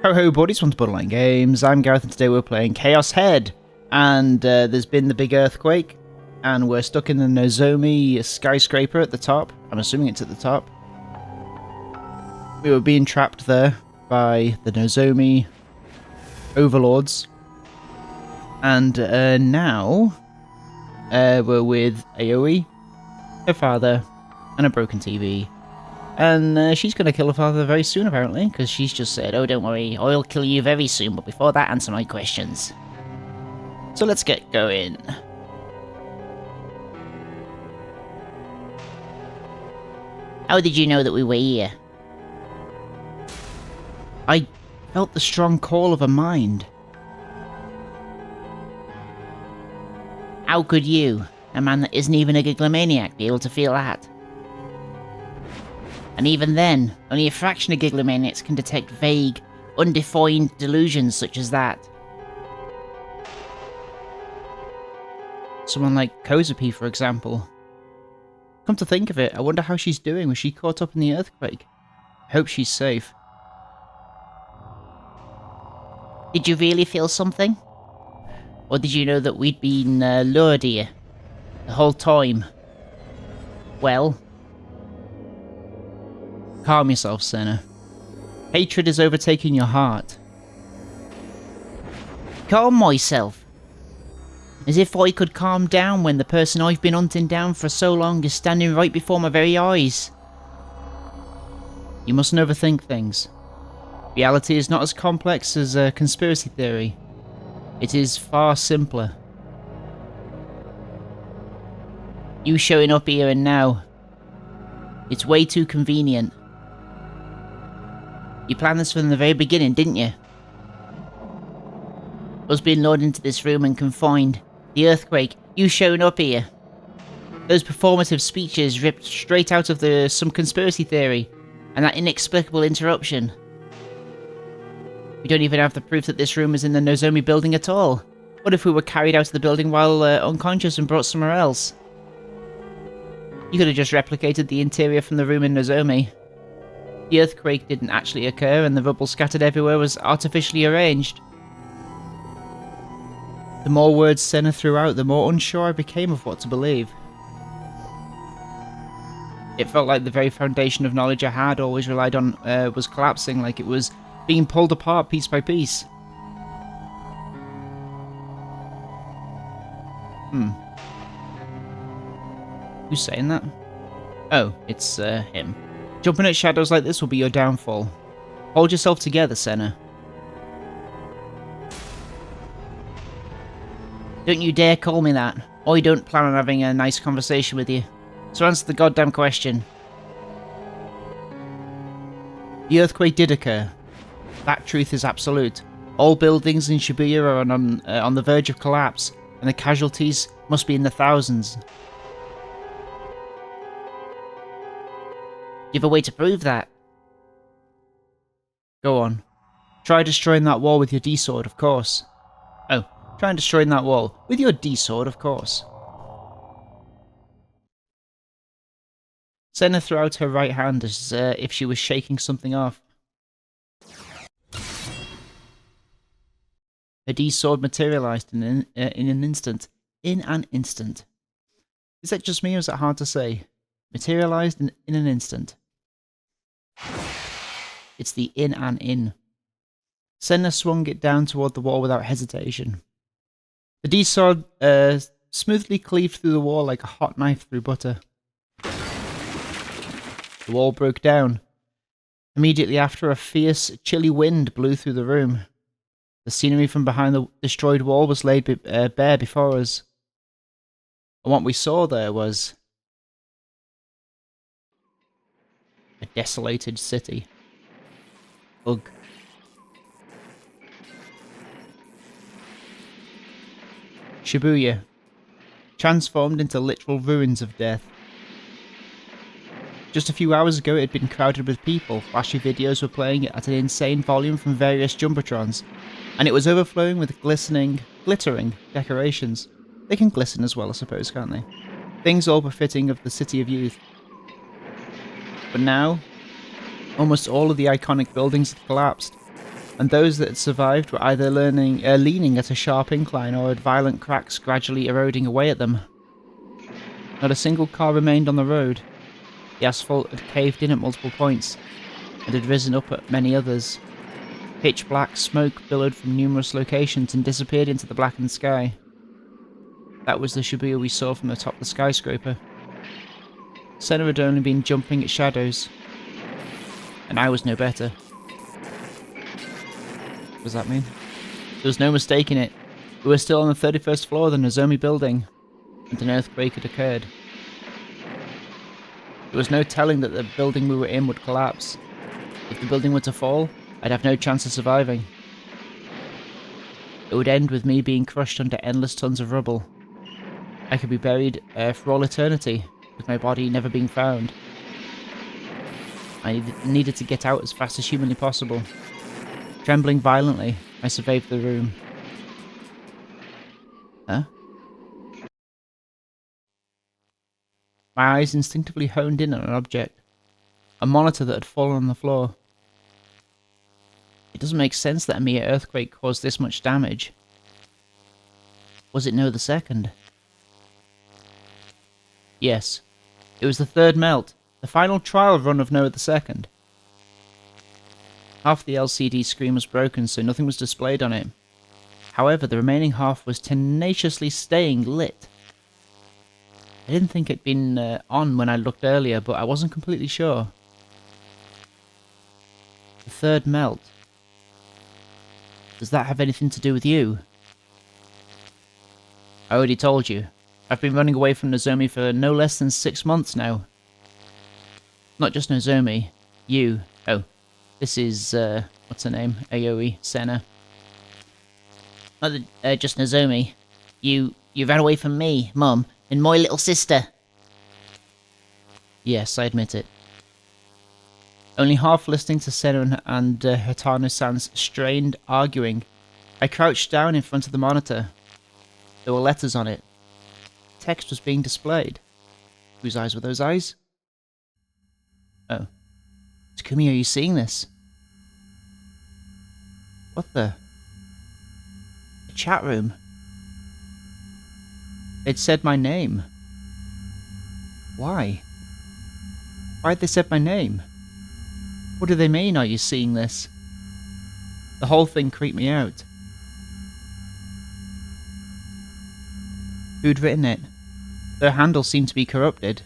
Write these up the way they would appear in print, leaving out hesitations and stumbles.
Ho ho buddies, welcome to Borderline Games. I'm Gareth and today we're playing Chaos Head. And there's been the big earthquake. And we're stuck in the Nozomi skyscraper at the top. I'm assuming it's at the top. We were being trapped there by the Nozomi overlords. And now we're with Aoi, her father, and a broken TV. And she's going to kill her father very soon, apparently, because she's just said, "Oh, don't worry, I'll kill you very soon, but before that, answer my questions." So let's get going. How did you know that we were here? I felt the strong call of a mind. How could you, a man that isn't even a giglomaniac, be able to feel that? And even then, only a fraction of giglomaniacs can detect vague, undefined delusions such as that. Someone like Kozapi, for example. Come to think of it, I wonder how she's doing. Was she caught up in the earthquake? I hope she's safe. Did you really feel something? Or did you know that we'd been lured here the whole time? Well... Calm yourself, Senna. Hatred is overtaking your heart. Calm myself? As if I could calm down when the person I've been hunting down for so long is standing right before my very eyes. You mustn't overthink things. Reality is not as complex as a conspiracy theory. It is far simpler. You showing up here and now. It's way too convenient. You planned this from the very beginning, didn't you? Us being lured into this room and confined. The earthquake. You showing up here. Those performative speeches ripped straight out of some conspiracy theory. And that inexplicable interruption. We don't even have the proof that this room is in the Nozomi building at all. What if we were carried out of the building while unconscious and brought somewhere else? You could have just replicated the interior from the room in Nozomi. The earthquake didn't actually occur and the rubble scattered everywhere was artificially arranged. The more words Senna threw out, the more unsure I became of what to believe. It felt like the very foundation of knowledge I had always relied on was collapsing, like it was being pulled apart piece by piece. Who's saying that? Oh, it's him. Jumping at shadows like this will be your downfall. Hold yourself together, Senna. Don't you dare call me that. I don't plan on having a nice conversation with you. So answer the goddamn question. The earthquake did occur. That truth is absolute. All buildings in Shibuya are on the verge of collapse, and the casualties must be in the thousands. You have a way to prove that? Go on. Try destroying that wall with your D-sword, of course. Oh, try and destroying that wall with your D-sword, of course. Senna threw out her right hand as if she was shaking something off. Her D-sword materialized in an instant. In an instant. Is that just me or is that hard to say? Materialized in an instant. It's the in and in. Senna swung it down toward the wall without hesitation. The D-sword smoothly cleaved through the wall like a hot knife through butter. The wall broke down. Immediately after, a fierce, chilly wind blew through the room. The scenery from behind the destroyed wall was laid bare before us. And what we saw there was a desolated city. Ugh. Shibuya, transformed into literal ruins of death. Just a few hours ago it had been crowded with people, flashy videos were playing at an insane volume from various jumbotrons, and it was overflowing with glittering decorations. They can glisten as well, I suppose, can't they? Things all befitting of the City of Youth. But now, almost all of the iconic buildings had collapsed. and those that had survived were either leaning at a sharp incline or had violent cracks gradually eroding away at them. Not a single car remained on the road. The asphalt had caved in at multiple points, and had risen up at many others. Pitch black smoke billowed from numerous locations and disappeared into the blackened sky. That was the Shibuya we saw from the top of the skyscraper. Senna had only been jumping at shadows, and I was no better. What does that mean? There was no mistaking it. We were still on the 31st floor of the Nozomi building, and an earthquake had occurred. There was no telling that the building we were in would collapse. If the building were to fall, I'd have no chance of surviving. It would end with me being crushed under endless tons of rubble. I could be buried for all eternity, with my body never being found. I needed to get out as fast as humanly possible. Trembling violently, I surveyed the room. Huh? My eyes instinctively honed in on an object. A monitor that had fallen on the floor. It doesn't make sense that a mere earthquake caused this much damage. Was it Noah II? Yes. It was the third melt, the final trial run of Noah II. Half the LCD screen was broken, so nothing was displayed on it. However, the remaining half was tenaciously staying lit. I didn't think it'd been on when I looked earlier, but I wasn't completely sure. The third melt. Does that have anything to do with you? I already told you. I've been running away from Nozomi for no less than 6 months now. Not just Nozomi. You. Oh. This is, what's her name? Aoi. Senna. Not just Nozomi. You ran away from me, Mum, and my little sister. Yes, I admit it. Only half listening to Senna and Hitano-san's strained arguing, I crouched down in front of the monitor. There were letters on it. Text was being displayed. Whose eyes were those eyes? Oh. Takumi, are you seeing this? What the? A chat room. They'd said my name. Why? Why'd they said my name? What do they mean, are you seeing this? The whole thing creeped me out. Who'd written it? Their handle seemed to be corrupted.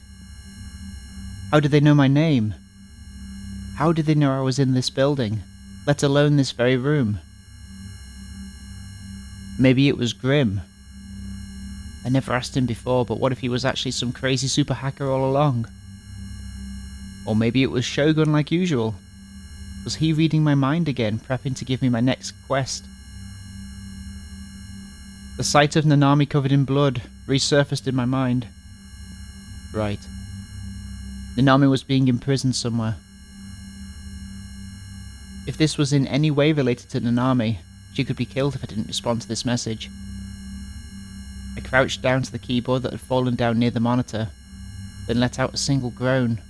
How did they know my name? How did they know I was in this building, let alone this very room? Maybe it was Grim. I never asked him before, but what if he was actually some crazy super hacker all along? Or maybe it was Shogun like usual. Was he reading my mind again, prepping to give me my next quest? The sight of Nanami covered in blood resurfaced in my mind. Right. Nanami was being imprisoned somewhere. If this was in any way related to Nanami, she could be killed if I didn't respond to this message. I crouched down to the keyboard that had fallen down near the monitor, then let out a single groan.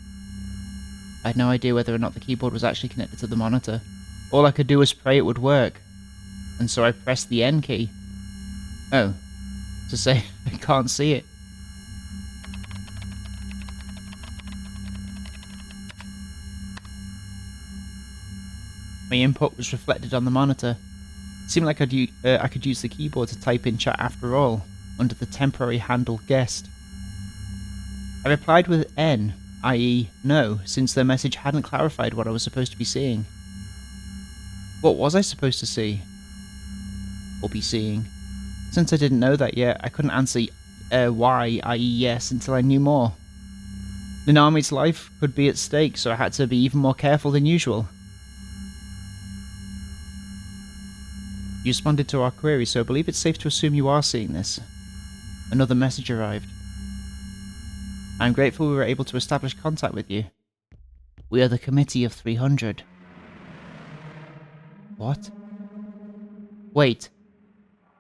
I had no idea whether or not the keyboard was actually connected to the monitor. All I could do was pray it would work, and so I pressed the N key. Oh, to say I can't see it. My input was reflected on the monitor. It seemed like I could use the keyboard to type in chat after all, under the temporary handle guest. I replied with N, i.e. no, since their message hadn't clarified what I was supposed to be seeing. What was I supposed to see? Or be seeing? Since I didn't know that yet, I couldn't answer why, i.e. yes, until I knew more. Nanami's life could be at stake, so I had to be even more careful than usual. You responded to our query, so I believe it's safe to assume you are seeing this. Another message arrived. I'm grateful we were able to establish contact with you. We are the Committee of 300. What? Wait.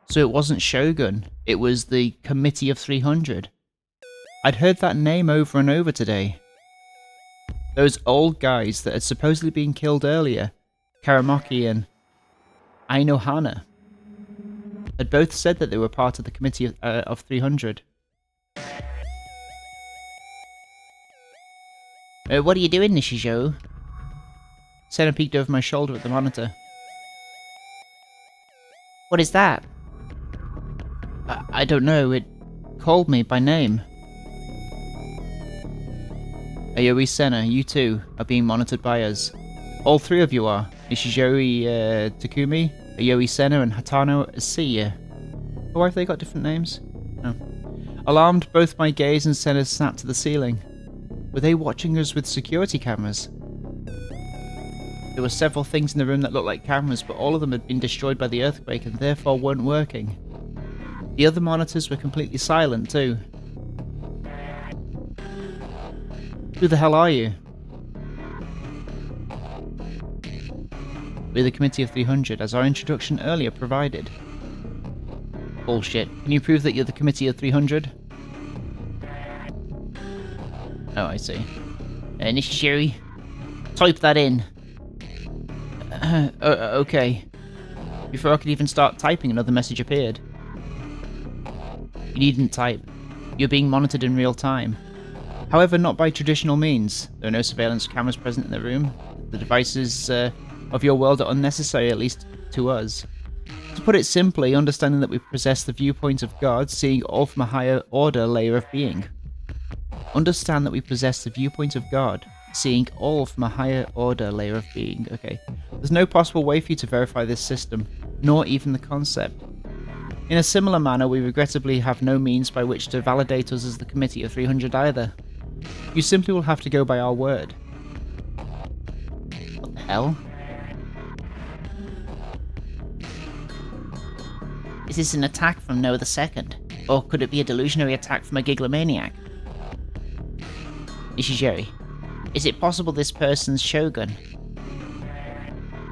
So it wasn't Shogun, it was the Committee of 300. I'd heard that name over and over today. Those old guys that had supposedly been killed earlier, Karamoki and... Hana had both said that they were part of the Committee of 300. What are you doing, Nishijo? Senna peeked over my shoulder at the monitor. What is that? I don't know, it called me by name. Aoi Senna, you too are being monitored by us. All three of you are. Nishijori Takumi, Aoi Senna, and Hatano Asiya. Oh, why have they got different names? No. Alarmed, both my gaze and Senna snapped to the ceiling. Were they watching us with security cameras? There were several things in the room that looked like cameras, but all of them had been destroyed by the earthquake and therefore weren't working. The other monitors were completely silent too. Who the hell are you? We're the Committee of 300, as our introduction earlier provided. Bullshit. Can you prove that you're the Committee of 300? Oh, I see. Nishijiri, type that in. Okay. Before I could even start typing, another message appeared. You needn't type. You're being monitored in real time. However, not by traditional means. There are no surveillance cameras present in the room. The devices of your world are unnecessary, at least to us. To put it simply, understanding that we possess the viewpoint of God, seeing all from a higher order layer of being. Understand that we possess the viewpoint of God, seeing all from a higher order layer of being. Okay. There's no possible way for you to verify this system, nor even the concept. In a similar manner, we regrettably have no means by which to validate us as the Committee of 300 either. You simply will have to go by our word. What the hell? Is this an attack from Noah II? Or could it be a delusionary attack from a giglomaniac? Nishijori, is it possible this person's Shogun?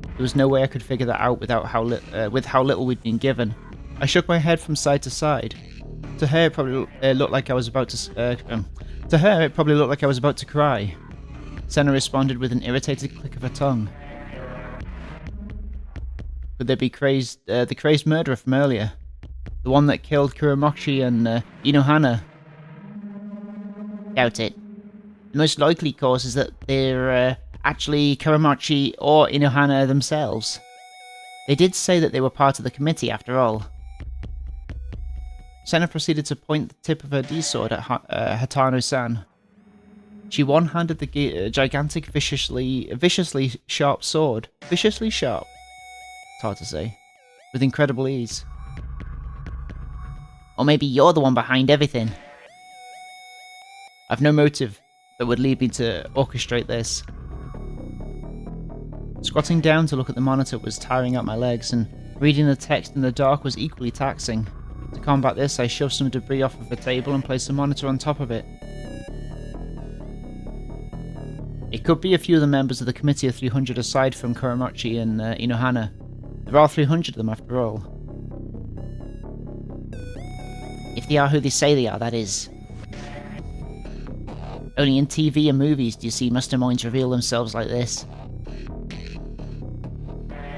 There was no way I could figure that out with how little we'd been given. I shook my head from side to side. To her, it probably looked like I was about to cry. Senna responded with an irritated click of her tongue. Could there be the crazed murderer from earlier? The one that killed Kuramochi and Inohana? Doubt it. The most likely cause is that they're actually Kuramochi or Inohana themselves. They did say that they were part of the committee after all. Senna proceeded to point the tip of her D-sword at Hatano-san. She one-handed the gigantic, viciously sharp sword. Viciously sharp? It's hard to say. With incredible ease. Or maybe you're the one behind everything. I've no motive that would lead me to orchestrate this. Squatting down to look at the monitor was tiring out my legs, and reading the text in the dark was equally taxing. To combat this, I shoved some debris off of the table and placed the monitor on top of it. It could be a few of the members of the Committee of 300 aside from Kuramochi and Inohana. There are 300 of them after all. If they are who they say they are, that is. Only in TV and movies do you see masterminds reveal themselves like this.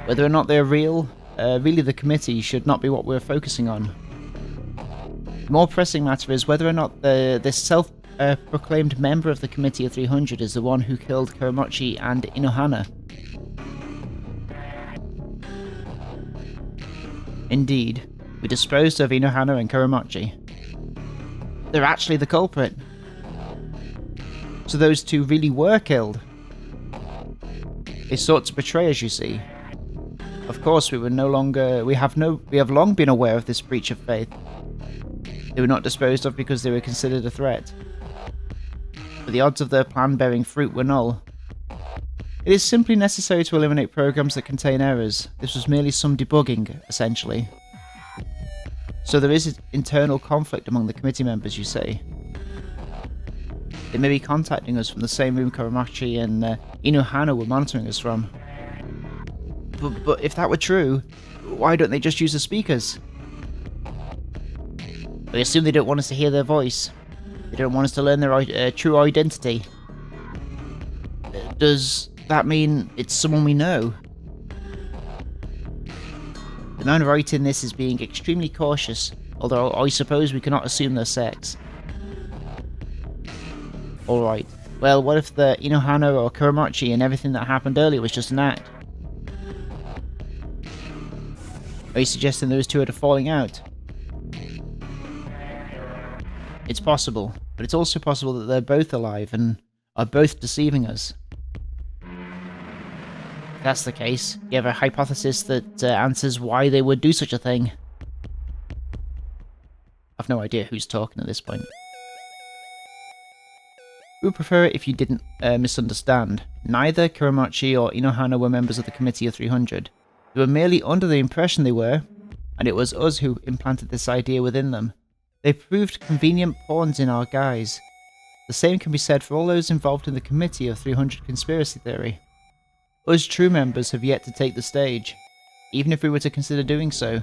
Whether or not they're real, really the committee should not be what we're focusing on. The more pressing matter is whether or not this self-proclaimed member of the Committee of 300 is the one who killed Kuramochi and Inohana. Indeed, we disposed of Inohana and Kuramochi. They're actually the culprit. So those two really were killed. They sought to betray us, you see. Of course, we have long been aware of this breach of faith. They were not disposed of because they were considered a threat. But the odds of their plan bearing fruit were null. It is simply necessary to eliminate programs that contain errors. This was merely some debugging, essentially. So there is internal conflict among the committee members, you say? They may be contacting us from the same room Kuramochi and Inohana were monitoring us from. But if that were true, why don't they just use the speakers? I assume they don't want us to hear their voice. They don't want us to learn their true identity. Does that mean it's someone we know? The man writing this is being extremely cautious, although I suppose we cannot assume their sex. Alright, well, what if the Inohana or Kuramachi and everything that happened earlier was just an act? Are you suggesting those two had a falling out? It's possible, but it's also possible that they're both alive and are both deceiving us. If that's the case, you have a hypothesis that answers why they would do such a thing. I've no idea who's talking at this point. We would prefer it if you didn't misunderstand. Neither Kuramachi or Inohana were members of the Committee of 300. They were merely under the impression they were, and it was us who implanted this idea within them. They proved convenient pawns in our guise. The same can be said for all those involved in the Committee of 300 conspiracy theory. Us true members have yet to take the stage. Even if we were to consider doing so,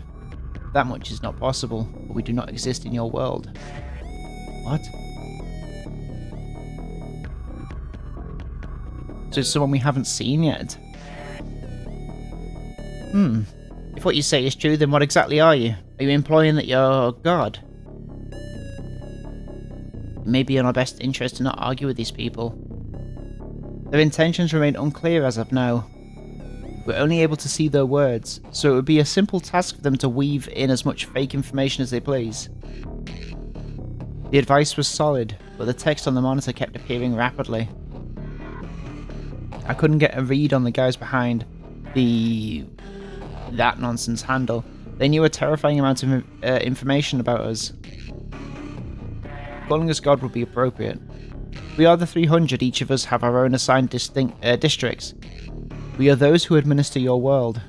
that much is not possible, but we do not exist in your world. What? So it's someone we haven't seen yet? If what you say is true, then what exactly are you? Are you implying that you're God? It may be in our best interest to not argue with these people. Their intentions remain unclear as of now. We're only able to see their words, so it would be a simple task for them to weave in as much fake information as they please. The advice was solid, but the text on the monitor kept appearing rapidly. I couldn't get a read on the guys behind that nonsense handle. They knew a terrifying amount of information about us. Calling us God would be appropriate. We are the 300, each of us have our own assigned districts. We are those who administer your world.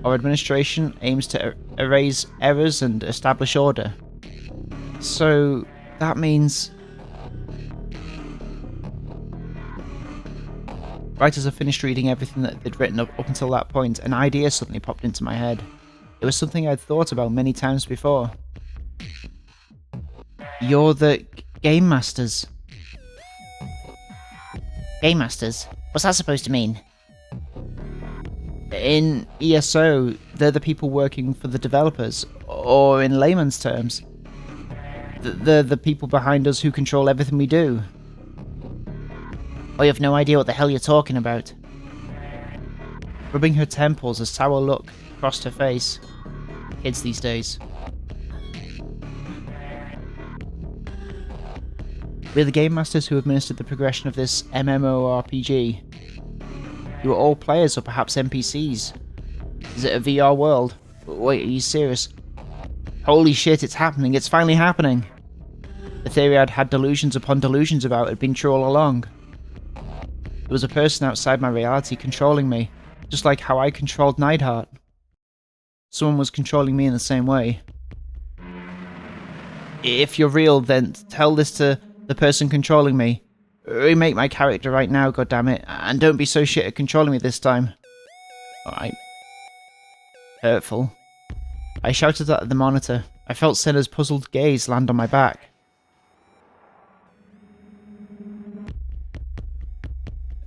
Our administration aims to erase errors and establish order. So, that means... Right as I finished reading everything that they'd written up until that point, an idea suddenly popped into my head. It was something I'd thought about many times before. You're the Game Masters. Game Masters? What's that supposed to mean? In ESO, they're the people working for the developers, or in layman's terms, they're the people behind us who control everything we do. Oh, you have no idea what the hell you're talking about. Rubbing her temples, a sour look crossed her face. Kids these days. We're the Game Masters who administered the progression of this MMORPG. You are all players or perhaps NPCs. Is it a VR world? Wait, are you serious? Holy shit, it's happening, it's finally happening! The theory I'd had delusions upon delusions about had been true all along. There was a person outside my reality controlling me, just like how I controlled Neidhart. Someone was controlling me in the same way. If you're real, then tell this to the person controlling me. Remake my character right now, goddammit, and don't be so shit at controlling me this time. Alright. Hurtful. I shouted that at the monitor. I felt Senna's puzzled gaze land on my back.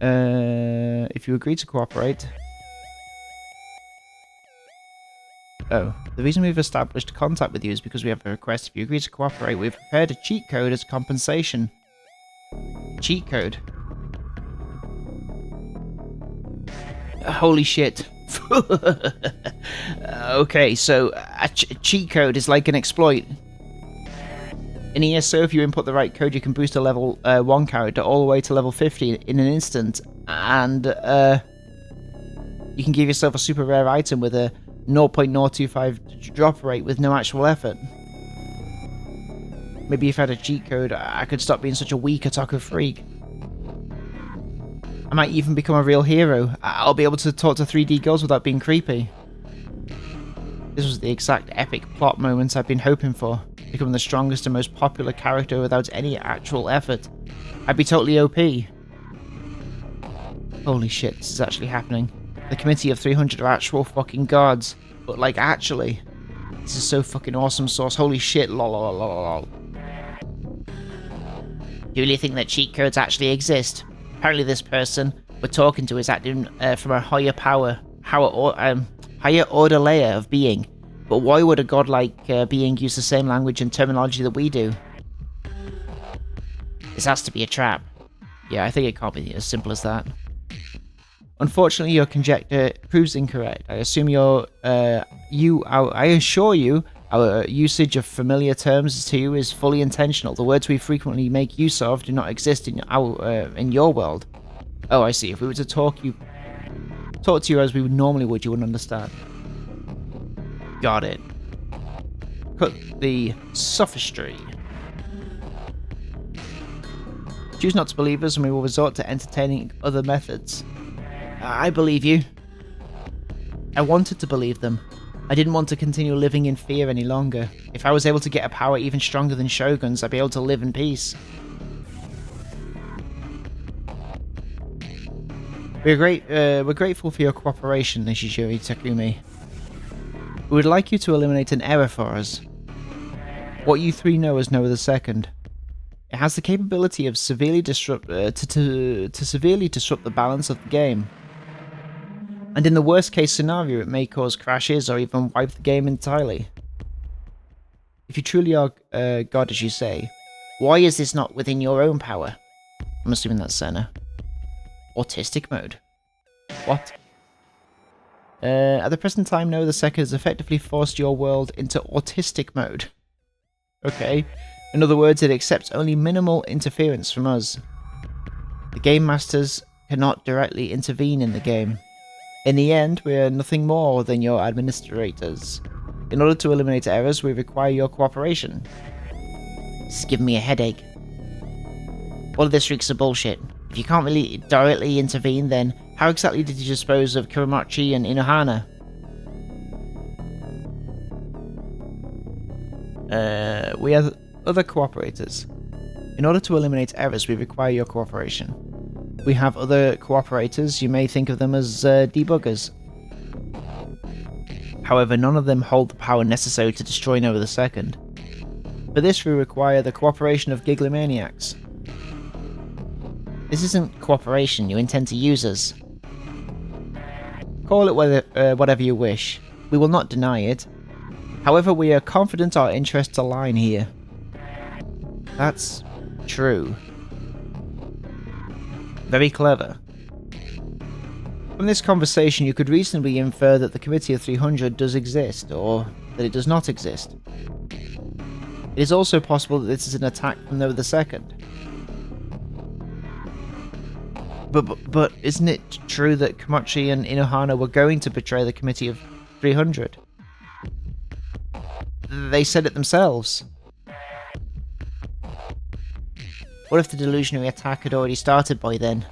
If you agree to cooperate... Oh, the reason we've established contact with you is because we have a request. If you agree to cooperate, we've prepared a cheat code as compensation. Cheat code? Holy shit. Okay, so a cheat code is like an exploit. In ESO, if you input the right code, you can boost a level 1 character all the way to level 50 in an instant, and you can give yourself a super rare item with a 0.025 drop rate with no actual effort. Maybe if I had a cheat code, I could stop being such a weak otaku freak. I might even become a real hero. I'll be able to talk to 3D girls without being creepy. This was the exact epic plot moment I've been hoping for. Become the strongest and most popular character without any actual effort. I'd be totally OP. Holy shit, this is actually happening. The Committee of 300 are actual fucking gods. But like, actually. This is so fucking awesome, Source. Holy shit, lol lol lol lol. You really think that cheat codes actually exist? Apparently this person we're talking to is acting from a higher higher order layer of being. But why would a godlike being use the same language and terminology that we do? This has to be a trap. Yeah, I think it can't be as simple as that. Unfortunately, your conjecture proves incorrect. I assure you, our usage of familiar terms to you is fully intentional. The words we frequently make use of do not exist in your world. Oh, I see. If we were to talk to you as we normally would, you wouldn't understand. Got it. Cut the sophistry. Choose not to believe us, and we will resort to entertaining other methods. I believe you. I wanted to believe them. I didn't want to continue living in fear any longer. If I was able to get a power even stronger than Shogun's, I'd be able to live in peace. We're grateful for your cooperation, Nishijori Takumi. We would like you to eliminate an error for us. What you three know as Noah II. It has the capability of severely disrupt severely disrupt the balance of the game. And in the worst case scenario, it may cause crashes or even wipe the game entirely. If you truly are God, as you say, why is this not within your own power? I'm assuming that's Senna. Autistic mode. What? At the present time, Noah II has effectively forced your world into autistic mode. Okay. In other words, it accepts only minimal interference from us. The Game Masters cannot directly intervene in the game. In the end, we are nothing more than your administrators. In order to eliminate errors, we require your cooperation. This is giving me a headache. All of this reeks of bullshit. If you can't really directly intervene, then how exactly did you dispose of Kuramachi and Inohana? We have other cooperators. In order to eliminate errors, we require your cooperation. We have other cooperators. You may think of them as debuggers. However, none of them hold the power necessary to destroy Noah II. For this, we require the cooperation of Giglomaniacs. This isn't cooperation. You intend to use us. Call it whatever you wish. We will not deny it. However, we are confident our interests align here. That's true. Very clever. From this conversation, you could reasonably infer that the Committee of 300 does exist, or that it does not exist. It is also possible that this is an attack from Noah II. But isn't it true that Komachi and Inohana were going to betray the Committee of 300? They said it themselves. What if the delusionary attack had already started by then?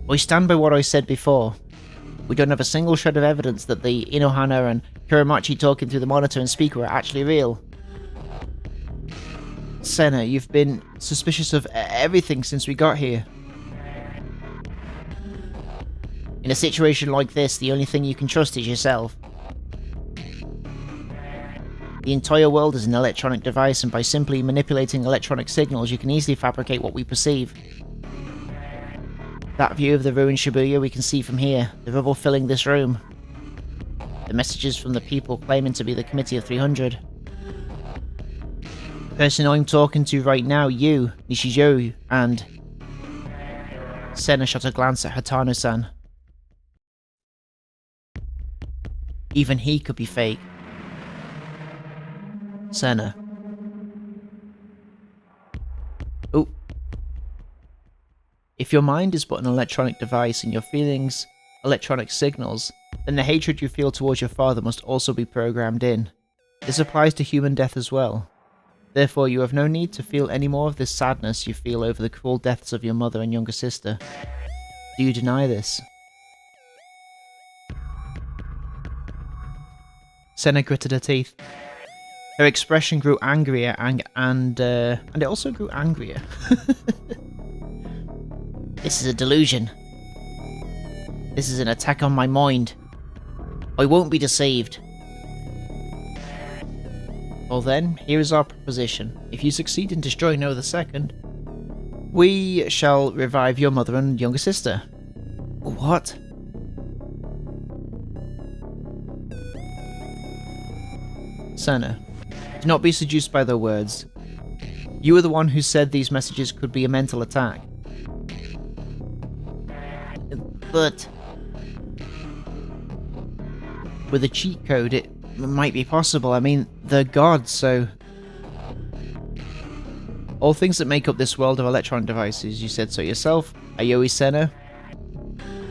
I stand by what I said before. We don't have a single shred of evidence that the Inohana and Kuramachi talking through the monitor and speaker are actually real. Senna, you've been suspicious of everything since we got here. In a situation like this, the only thing you can trust is yourself. The entire world is an electronic device, and by simply manipulating electronic signals, you can easily fabricate what we perceive. That view of the ruined Shibuya we can see from here, the rubble filling this room. The messages from the people claiming to be the Committee of 300. The person I'm talking to right now, you, Nishijou, and... Senna shot a glance at Hatano-san. Even he could be fake. Senna. Oh. If your mind is but an electronic device and your feelings electronic signals, then the hatred you feel towards your father must also be programmed in. This applies to human death as well. Therefore, you have no need to feel any more of this sadness you feel over the cruel deaths of your mother and younger sister. Do you deny this? Senna gritted her teeth. Her expression grew angrier and it also grew angrier. This is a delusion. This is an attack on my mind. I won't be deceived. Well then, here is our proposition. If you succeed in destroying Noah II, we shall revive your mother and younger sister. What? Senna, do not be seduced by their words. You were the one who said these messages could be a mental attack. But with a cheat code, it might be possible. I mean, they're gods, so... All things that make up this world of electronic devices, you said so yourself, Aoi Senna.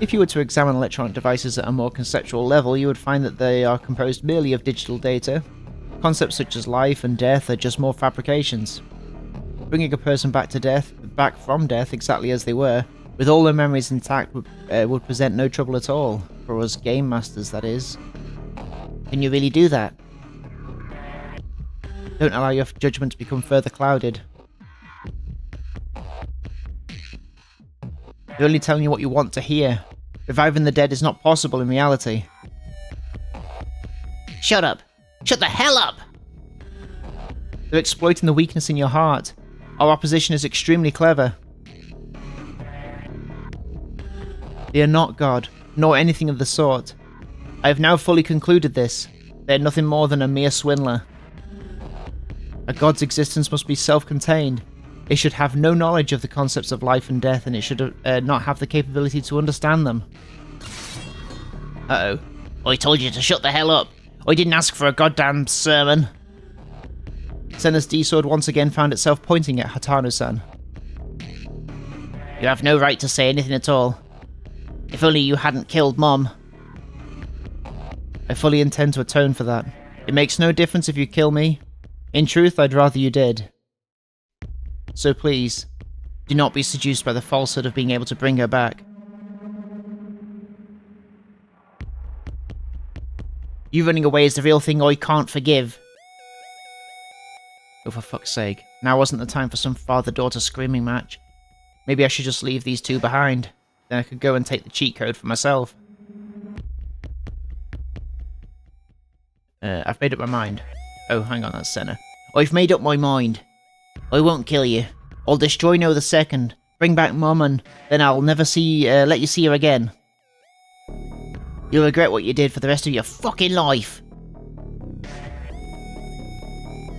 If you were to examine electronic devices at a more conceptual level, you would find that they are composed merely of digital data. Concepts such as life and death are just more fabrications. Bringing a person back from death exactly as they were, with all their memories intact, would present no trouble at all. For us game masters, that is. Can you really do that? Don't allow your judgment to become further clouded. They're only telling you what you want to hear. Reviving the dead is not possible in reality. Shut up! Shut the hell up! They're exploiting the weakness in your heart. Our opposition is extremely clever. They are not God, nor anything of the sort. I have now fully concluded this. They are nothing more than a mere swindler. A god's existence must be self-contained. It should have no knowledge of the concepts of life and death, and it should not have the capability to understand them. Uh-oh. I told you to shut the hell up. I didn't ask for a goddamn sermon. Senna's D-sword once again found itself pointing at Hatano-san. You have no right to say anything at all. If only you hadn't killed Mom. I fully intend to atone for that. It makes no difference if you kill me. In truth, I'd rather you did. So please, do not be seduced by the falsehood of being able to bring her back. You running away is the real thing I can't forgive. Oh, for fuck's sake. Now wasn't the time for some father-daughter screaming match. Maybe I should just leave these two behind. Then I could go and take the cheat code for myself. I've made up my mind. Oh, hang on, that's Senna. I've made up my mind. I won't kill you. I'll destroy No the Second, bring back Mum, and then I'll never let you see her again. You'll regret what you did for the rest of your fucking life.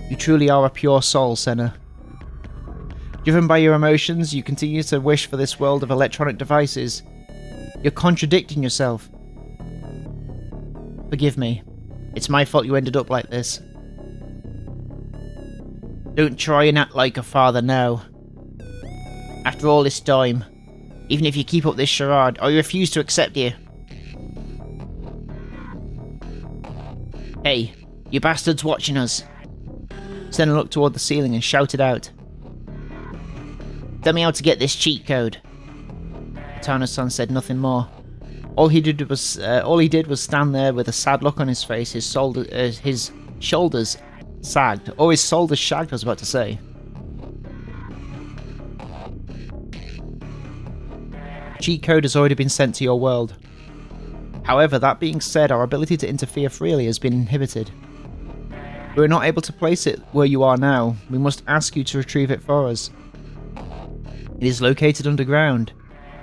You truly are a pure soul, Senna. Driven by your emotions, you continue to wish for this world of electronic devices. You're contradicting yourself. Forgive me. It's my fault you ended up like this. Don't try and act like a father now. After all this time, even if you keep up this charade, I refuse to accept you. Hey, you bastards watching us. Senna looked toward the ceiling and shouted out. Tell me how to get this cheat code. Hatano-san said nothing more. All he did was stand there with a sad look on his face, his shoulders sagged. Or his shoulders shagged, I was about to say. Cheat code has already been sent to your world. However, that being said, our ability to interfere freely has been inhibited. We are not able to place it where you are now. We must ask you to retrieve it for us. It is located underground,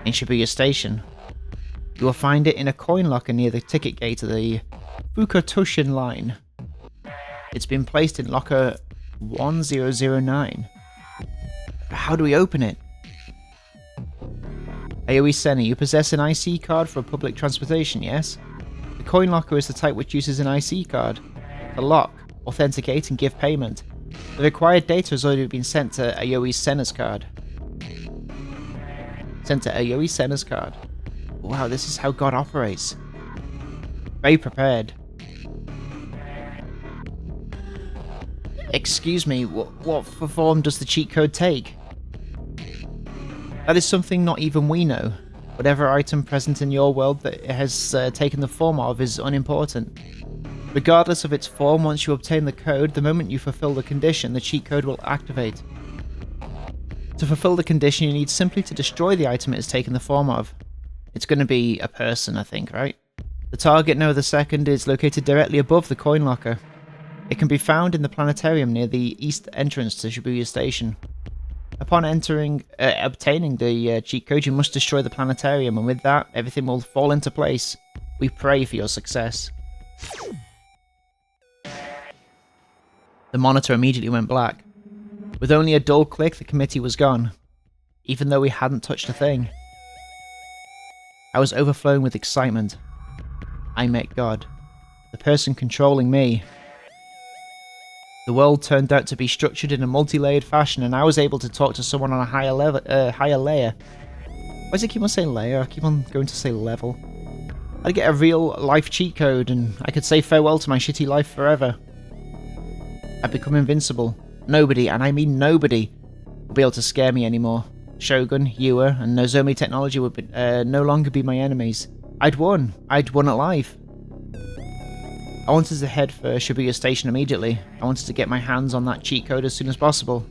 in Shibuya Station. You will find it in a coin locker near the ticket gate of the Fukutushin line. It's been placed in locker 1009. How do we open it? Aoi Senna, you possess an IC card for public transportation, yes? The coin locker is the type which uses an IC card to lock, authenticate and give payment. The required data has already been sent to Aoi Senna's card. Wow, this is how God operates. Very prepared. Excuse me, what form does the cheat code take? That is something not even we know. Whatever item present in your world that it has taken the form of is unimportant. Regardless of its form, once you obtain the code, the moment you fulfill the condition, the cheat code will activate. To fulfill the condition, you need simply to destroy the item it has taken the form of. It's going to be a person, I think, right? The target, No the Second, is located directly above the coin locker. It can be found in the planetarium near the east entrance to Shibuya Station. Upon obtaining the cheat code, you must destroy the planetarium, and with that, everything will fall into place. We pray for your success. The monitor immediately went black. With only a dull click, the committee was gone, even though we hadn't touched a thing. I was overflowing with excitement. I met God, the person controlling me. The world turned out to be structured in a multi-layered fashion, and I was able to talk to someone on a higher layer. Why does it keep on saying layer? I keep on going to say level. I'd get a real life cheat code, and I could say farewell to my shitty life forever. I'd become invincible. Nobody, and I mean nobody, would be able to scare me anymore. Shogun, Yua, and Nozomi technology would be, no longer be my enemies. I'd won. I'd won at life. I wanted to head for Shibuya Station immediately. I wanted to get my hands on that cheat code as soon as possible.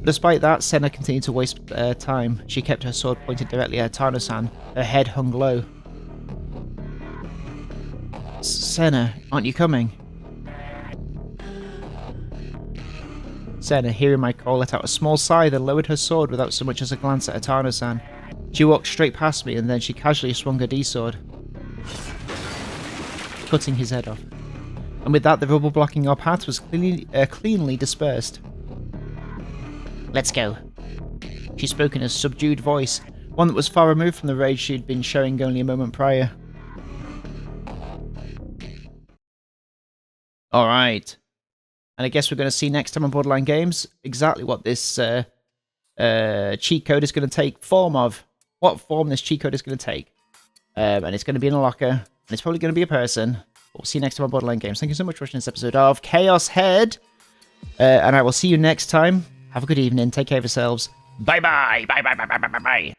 Despite that, Senna continued to waste time. She kept her sword pointed directly at Tano-san. Her head hung low. Senna, aren't you coming? Senna, hearing my call, let out a small sigh, then lowered her sword without so much as a glance at Atano-san. She walked straight past me, and then she casually swung her D-sword, cutting his head off. And with that, the rubble blocking our path was cleanly dispersed. Let's go. She spoke in a subdued voice, one that was far removed from the rage she'd been showing only a moment prior. Alright. And I guess we're going to see next time on Borderline Games exactly what this cheat code is going to take form of. What form this cheat code is going to take. And it's going to be in a locker. And it's probably going to be a person. We'll see you next time on Borderline Games. Thank you so much for watching this episode of Chaos Head. And I will see you next time. Have a good evening. Take care of yourselves. Bye-bye. Bye-bye. Bye-bye. Bye-bye.